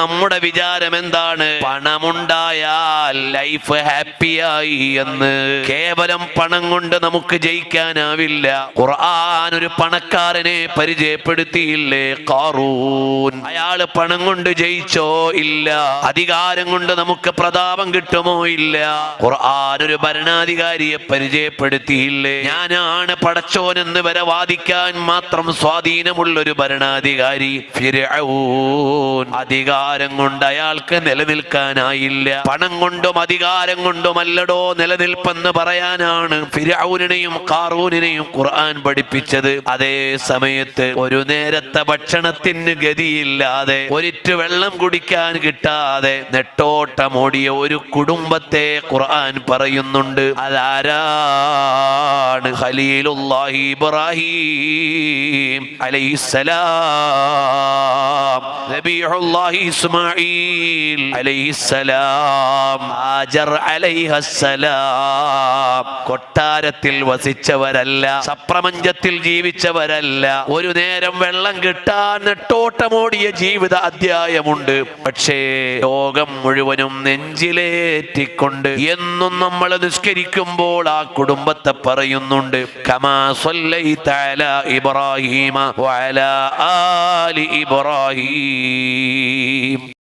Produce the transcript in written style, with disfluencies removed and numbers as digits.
നമ്മുടെ വിചാരം എന്താണ്? പണമുണ്ടായാൽ ലൈഫ് ഹാപ്പിയായി എന്ന്. കേവലം പണം കൊണ്ട് നമുക്ക് ജയിക്കാനാവില്ല. ഖുർആൻ ഒരു പണക്കാരനെ പരിചയപ്പെടുത്തിയില്ലേ? ഖാറൂൻ. അയാള് പണം കൊണ്ട് ജയിച്ചോ? ഇല്ല. അധികാരം കൊണ്ട് നമുക്ക് പ്രതാപം കിട്ടുമോ? ഇല്ല. ഖുർആൻ ഒരു ഭരണാധികാരിയെ പരിചയപ്പെടുത്തിയില്ലേ? ഞാനാണ് പടച്ചോനെന്ന് വരെ വാദിക്കാൻ മാത്രം സ്വാധീനമുള്ളൊരു ഭരണാധികാരി ഫിർഔൻ. അധികാരം കൊണ്ട് അയാൾക്ക് നിലനിൽക്കാനായില്ല. പണം കൊണ്ടും അധികാരം കൊണ്ടുമല്ലടോ നിലനിൽപ്പെന്ന് പറയാനാണ് ഫിർഔനെയും ഖാറൂനെയും ഖുർആൻ പഠിപ്പിച്ചത്. അതേ സമയത്ത് ഒരു നേരത്തെ ഭക്ഷണത്തിന് ഗതിയില്ലാതെ, ഒരിറ്റു വെള്ളം കുടിക്കാൻ കിട്ടാതെ നെട്ടോട്ടമോടിയ ഒരു കുടുംബത്തെ ഖുർആൻ പറയുന്നുണ്ട്. അതാരാണ്? ഖലീലുല്ലാഹി ഇബ്രാഹിം അലൈഹിസ്സലാം, നബിയുല്ലാഹി ഇസ്മാഈൽ അലൈഹിസ്സലാം, ഹാജർ അലൈഹിസ്സലാം. കൊട്ടാരത്തിൽ വസിച്ചവരല്ല, സപ്രപഞ്ചത്തിൽ ജീവിച്ചവരല്ല. ഒരു നേരം വെള്ളം കിട്ടാൻ നെട്ടോട്ടമോടിയ ജീവിത അധ്യായമുണ്ട്. പക്ഷേ ലോകം മുഴുവനും നെഞ്ചിലേറ്റിക്കൊണ്ട് എന്നും നമ്മൾ നിസ്കരിക്കുമ്പോൾ ആ കുടുംബത്തെ പറയുന്നുണ്ട്, കമാ സ്വല്ലൈത അലാ ഇബ്രാഹീമ വഅലാ ആലി ഇബ്രാഹീം.